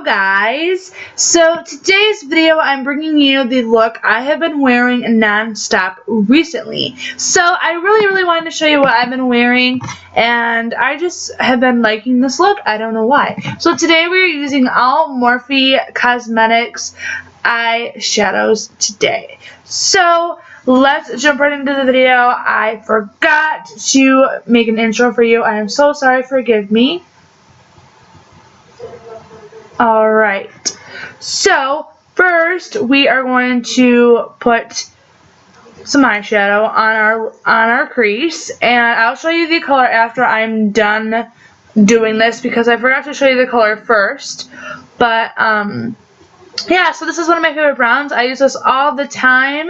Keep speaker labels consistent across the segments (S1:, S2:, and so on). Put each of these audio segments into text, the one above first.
S1: guys, so today's video I'm bringing you the look I have been wearing non-stop recently. So I really wanted to show you what I've been wearing, and I just have been liking this look. I don't know why. So today we're using all Morphe Cosmetics eyeshadows today. So let's jump right into the video. I forgot to make an intro for you. I am so sorry, forgive me. Alright, so first we are going to put some eyeshadow on our crease, and I'll show you the color after I'm done doing this because I forgot to show you the color first. But yeah, so this is one of my favorite browns. I use this all the time,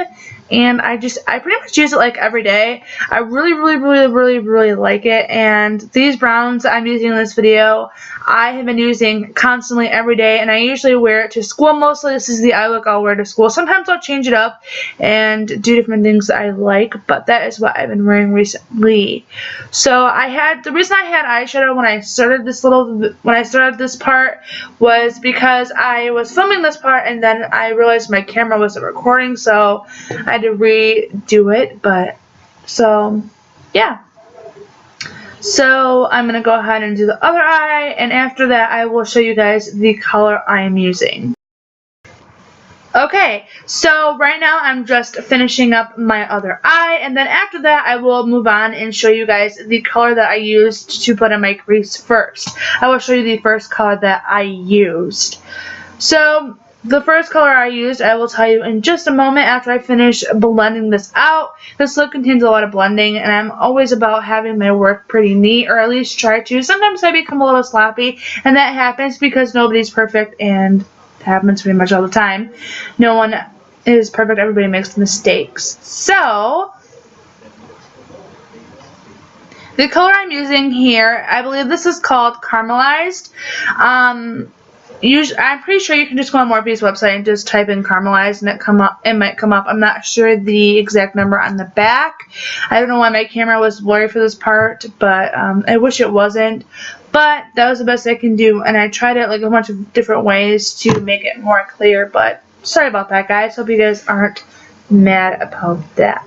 S1: and I pretty much use it like every day. I really like it, and these browns I'm using in this video I have been using constantly every day, and I usually wear it to school mostly. This is the eye look I'll wear to school. Sometimes I'll change it up and do different things that I like, but that is what I've been wearing recently. So the reason I had eyeshadow when I started this part was because I was filming this part and then I realized my camera wasn't recording, so I had to redo it. But so yeah. So I'm going to go ahead and do the other eye, and after that I will show you guys the color I am using. Okay, so right now I'm just finishing up my other eye, and then after that I will move on and show you guys the color that I used to put in my crease first. I will show you the first color that I used. So the first color I used, I will tell you in just a moment after I finish blending this out. This look contains a lot of blending, and I'm always about having my work pretty neat, or at least try to. Sometimes I become a little sloppy, and that happens because nobody's perfect, and it happens pretty much all the time. No one is perfect. Everybody makes mistakes. So the color I'm using here, I believe this is called Caramelized. I'm pretty sure you can just go on Morphe's website and just type in Caramelized and it might come up. I'm not sure the exact number on the back. I don't know why my camera was blurry for this part, but I wish it wasn't. But that was the best I can do, and I tried it like a bunch of different ways to make it more clear, but sorry about that, guys. Hope you guys aren't mad about that.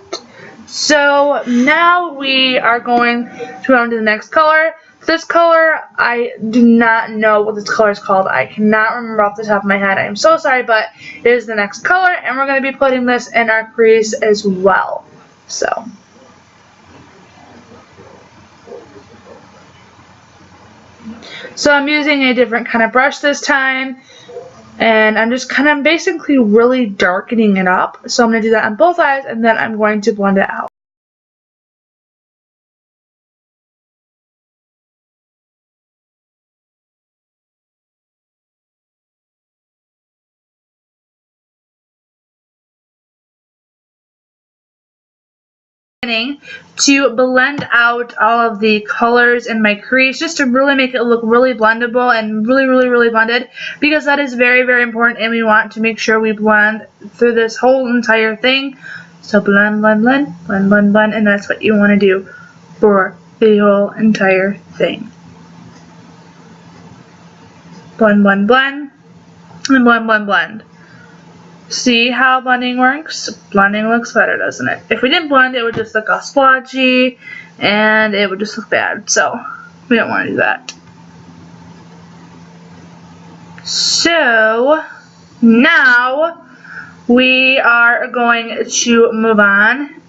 S1: So now we are going to go on to the next color. This color, I do not know what this color is called. I cannot remember off the top of my head. I am so sorry, but it is the next color, and we're going to be putting this in our crease as well. So I'm using a different kind of brush this time, and I'm just kind of basically really darkening it up. So I'm going to do that on both eyes, and then I'm going to blend it out. To blend out all of the colors in my crease, just to really make it look really blendable and really blended, because that is very important, and we want to make sure we blend through this whole entire thing. So blend, and that's what you want to do for the whole entire thing. Blend, and blend. See how blending works? Blending looks better, doesn't it? If we didn't blend, it would just look all splotchy, and it would just look bad. So we don't want to do that. So now we are going to move on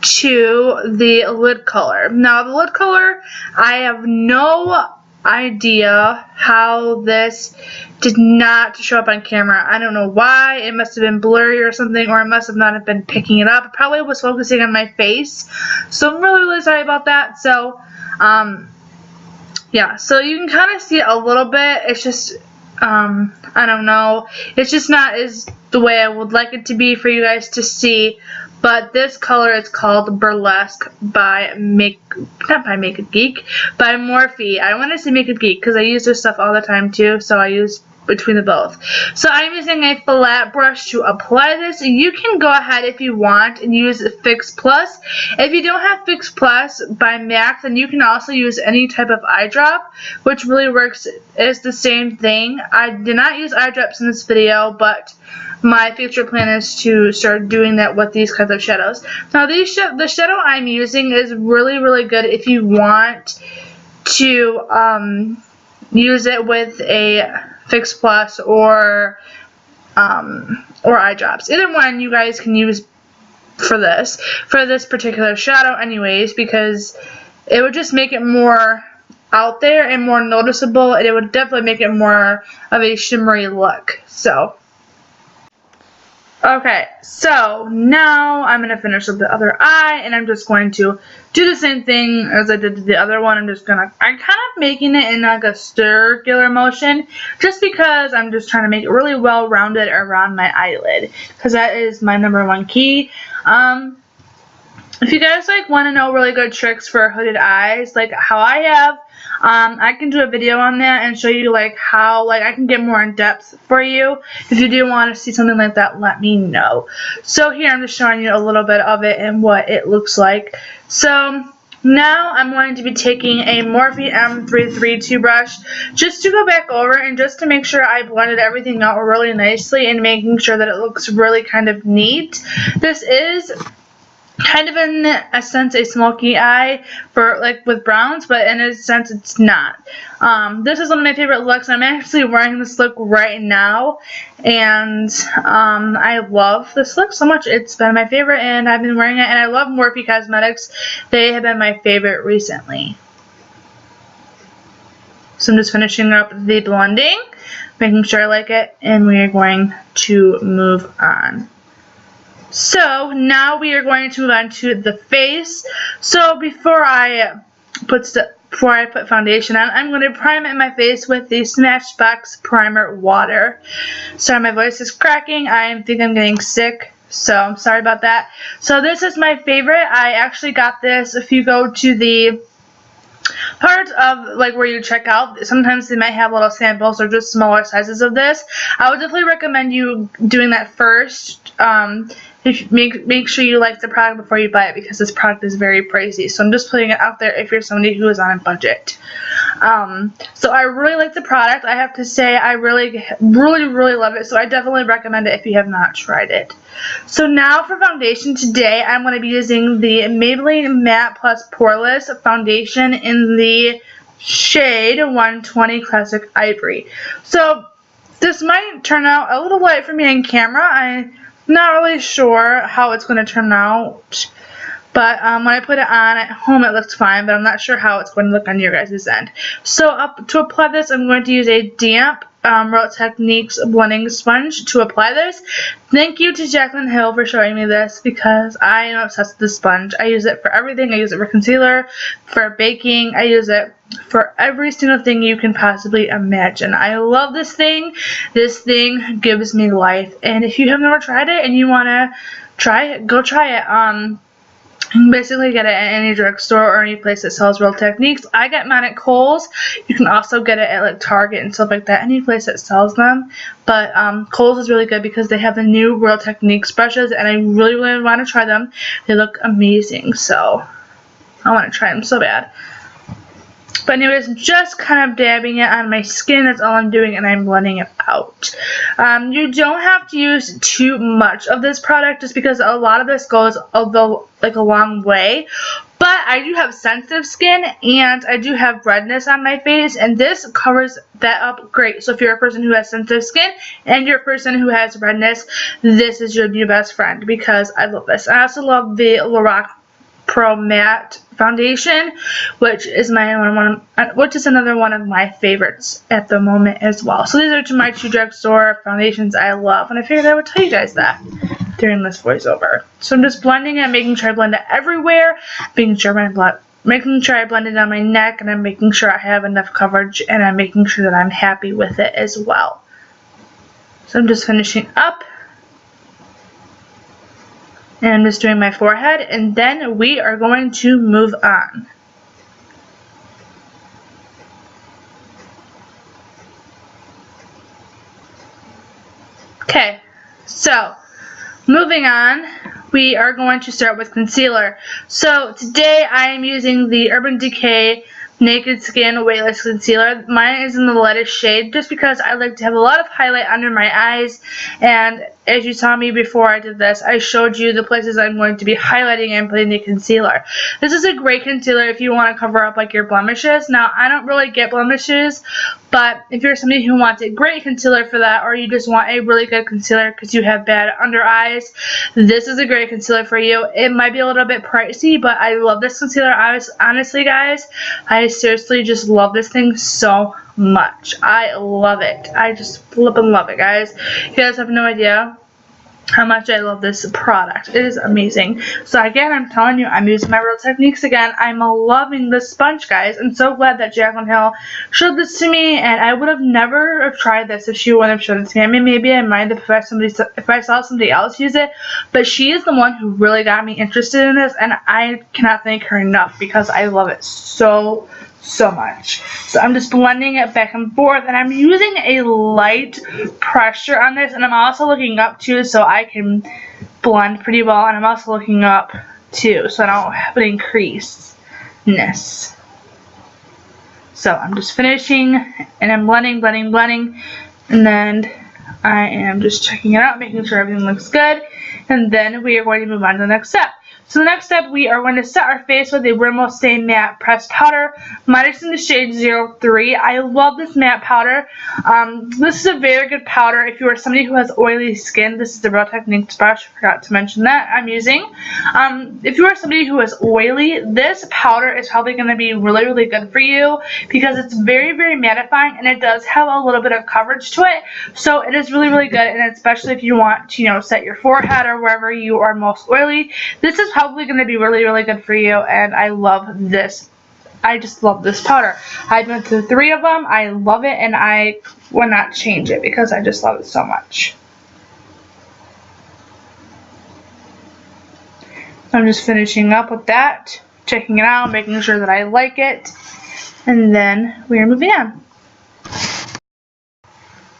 S1: to the lid color. Now the lid color, I have no idea how this did not show up on camera. I don't know why. It must have been blurry or something, or I must have not have been picking it up. It probably was focusing on my face, so I'm really sorry about that. So yeah, so you can kind of see it a little bit. It's just I don't know, it's just not as the way I would like it to be for you guys to see. But this color is called Burlesque by not by Makeup Geek, by Morphe. I want to say Makeup Geek because I use their stuff all the time too, so I use between the both. So I'm using a flat brush to apply this. You can go ahead if you want and use Fix Plus. If you don't have Fix Plus by MAC, then you can also use any type of eye drop, which really works. It's the same thing. I did not use eye drops in this video, but my future plan is to start doing that with these kinds of shadows. Now the shadow I'm using is really, really good if you want to use it with a Fix Plus or eye drops. Either one you guys can use for this particular shadow anyways, because it would just make it more out there and more noticeable, and it would definitely make it more of a shimmery look. So okay, so now I'm going to finish with the other eye, and I'm just going to do the same thing as I did to the other one. I'm kind of making it in like a circular motion, just because I'm just trying to make it really well rounded around my eyelid, because that is my #1 key. If you guys want to know really good tricks for hooded eyes, like how I have, I can do a video on that and show you how I can get more in depth for you. If you do want to see something like that, let me know. So here I'm just showing you a little bit of it and what it looks like. So now I'm going to be taking a Morphe M332 brush just to go back over and just to make sure I blended everything out really nicely and making sure that it looks really kind of neat. This is kind of in a sense a smoky eye for with browns, but in a sense it's not. This is one of my favorite looks. I'm actually wearing this look right now, and I love this look so much. It's been my favorite, and I've been wearing it, and I love Morphe Cosmetics. They have been my favorite recently. So I'm just finishing up the blending, making sure I like it, and we are going to move on. So now we are going to move on to the face. So before I put foundation on, I'm going to prime my face with the Smashbox Primer Water. Sorry, my voice is cracking. I think I'm getting sick, so I'm sorry about that. So this is my favorite. I actually got this if you go to the part of where you check out. Sometimes they might have little samples or just smaller sizes of this. I would definitely recommend you doing that first. Make sure you like the product before you buy it, because this product is very pricey. So I'm just putting it out there if you're somebody who is on a budget. So I really like the product. I have to say I really love it. So I definitely recommend it if you have not tried it. So now for foundation today, I'm going to be using the Maybelline Matte Plus Poreless Foundation in the shade 120 Classic Ivory. So this might turn out a little light for me on camera. I'm not really sure how it's going to turn out, but when I put it on at home it looks fine, but I'm not sure how it's going to look on your guys' end. So to apply this, I'm going to use a damp Real Techniques blending sponge to apply this. Thank you to Jaclyn Hill for showing me this, because I am obsessed with this sponge. I use it for everything. I use it for concealer, for baking. I use it for every single thing you can possibly imagine. I love this thing. This thing gives me life. And if you have never tried it and you want to try it, go try it. You can basically get it at any drugstore or any place that sells Real Techniques. I get mine at Kohl's. You can also get it at Target and stuff like that, any place that sells them. But Kohl's is really good because they have the new Real Techniques brushes, and I really want to try them. They look amazing, so I want to try them so bad. But anyways, just kind of dabbing it on my skin. That's all I'm doing, and I'm blending it out. You don't have to use too much of this product, just because a lot of this goes a long way. But I do have sensitive skin, and I do have redness on my face, and this covers that up great. So if you're a person who has sensitive skin and you're a person who has redness, this is your new best friend, because I love this. I also love the Lorac Pro Matte Foundation, which is another one of my favorites at the moment as well. So these are my two drugstore foundations I love, and I figured I would tell you guys that during this voiceover. So I'm just blending it, making sure I blend it everywhere, making sure I blend it on my neck, and I'm making sure I have enough coverage, and I'm making sure that I'm happy with it as well. So I'm just finishing up. And I'm just doing my forehead, and then we are going to move on. Okay, so moving on, we are going to start with concealer. So today I am using the Urban Decay Naked Skin Weightless Concealer. Mine is in the lightest shade just because I like to have a lot of highlight under my eyes, and as you saw me before I did this, I showed you the places I'm going to be highlighting and putting the concealer. This is a great concealer if you want to cover up like your blemishes. Now, I don't really get blemishes, but if you're somebody who wants a great concealer for that, or you just want a really good concealer because you have bad under eyes, this is a great concealer for you. It might be a little bit pricey, but I love this concealer. Honestly, guys, I seriously just love this thing so much. I love it. I just flippin' love it, guys. You guys have no idea how much I love this product. It is amazing. So again, I'm telling you, I'm using my Real Techniques again. I'm loving this sponge, guys. I'm so glad that Jaclyn Hill showed this to me, and I would have never have tried this if she wouldn't have showed it to me. I mean, maybe I might have if I saw somebody else use it, but she is the one who really got me interested in this, and I cannot thank her enough because I love it so much. So I'm just blending it back and forth, and I'm using a light pressure on this, and I'm also looking up too so I can blend pretty well, and I'm also looking up too so I don't have any creasiness. So I'm just finishing, and I'm blending, and then I am just checking it out, making sure everything looks good, and then we are going to move on to the next step. So the next step, we are going to set our face with a Rimmel Stay Matte Pressed Powder. Mine is in the shade 03. I love this matte powder. This is a very good powder if you are somebody who has oily skin. This is the Real Techniques brush. I forgot to mention that I'm using. If you are somebody who is oily, this powder is probably going to be really good for you because it's very mattifying, and it does have a little bit of coverage to it. So it is really good, and especially if you want to, set your forehead or wherever you are most oily. This is probably going to be really good for you, and I love this. I just love this powder. I've been through 3 of them. I love it, and I will not change it because I just love it so much. I'm just finishing up with that, checking it out, making sure that I like it, and then we are moving on.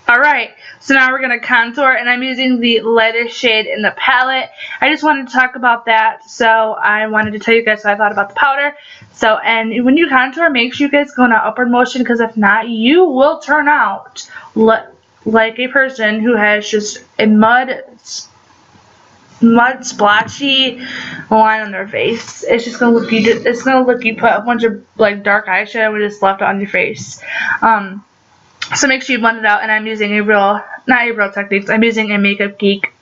S1: Alright, so now we're going to contour, and I'm using the lightest shade in the palette. I just wanted to talk about that, so I wanted to tell you guys what I thought about the powder. So, and when you contour, make sure you guys go in an upward motion, because if not, you will turn out like a person who has just a mud splotchy line on their face. It's just gonna look you put a bunch of like dark eyeshadow and just left it on your face. So make sure you blend it out, and I'm using not a Real Techniques, I'm using a Makeup Geek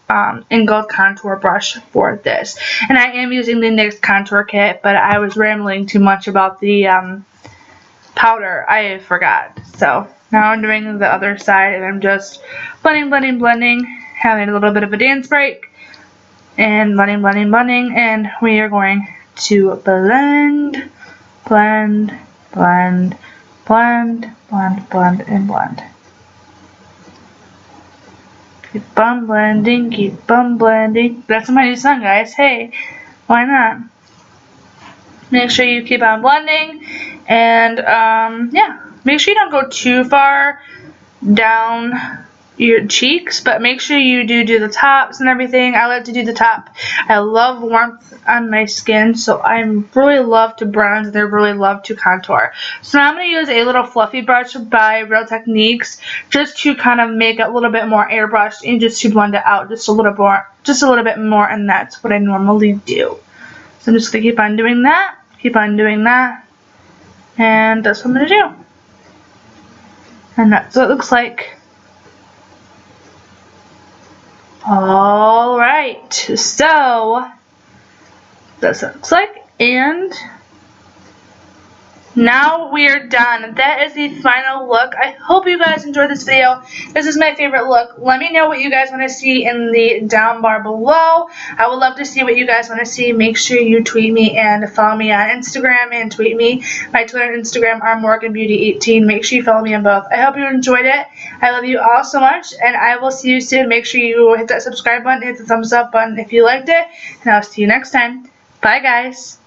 S1: in gold contour brush for this. And I am using the NYX contour kit, but I was rambling too much about the powder. I forgot. So now I'm doing the other side, and I'm just blending, having a little bit of a dance break, and blending, and we are going to blend, and blend. Keep on blending. That's my new song, guys. Hey, why not? Make sure you keep on blending, and yeah, make sure you don't go too far down your cheeks, but make sure you do the tops and everything. I like to do the top. I love warmth on my skin, so I really love to bronze, and I really love to contour. So now I'm going to use a little fluffy brush by Real Techniques just to kind of make it a little bit more airbrushed and just to blend it out just a little bit more, and that's what I normally do. So I'm just going to keep on doing that, and that's what I'm going to do. And that's what it looks like. Alright, so that's what it looks like, and now we are done. That is the final look. I hope you guys enjoyed this video. This is my favorite look. Let me know what you guys want to see in the down bar below. I would love to see what you guys want to see. Make sure you tweet me and follow me on Instagram and tweet me. My Twitter and Instagram are MorganBeauty18. Make sure you follow me on both. I hope you enjoyed it. I love you all so much, and I will see you soon. Make sure you hit that subscribe button, hit the thumbs up button if you liked it, and I'll see you next time. Bye, guys.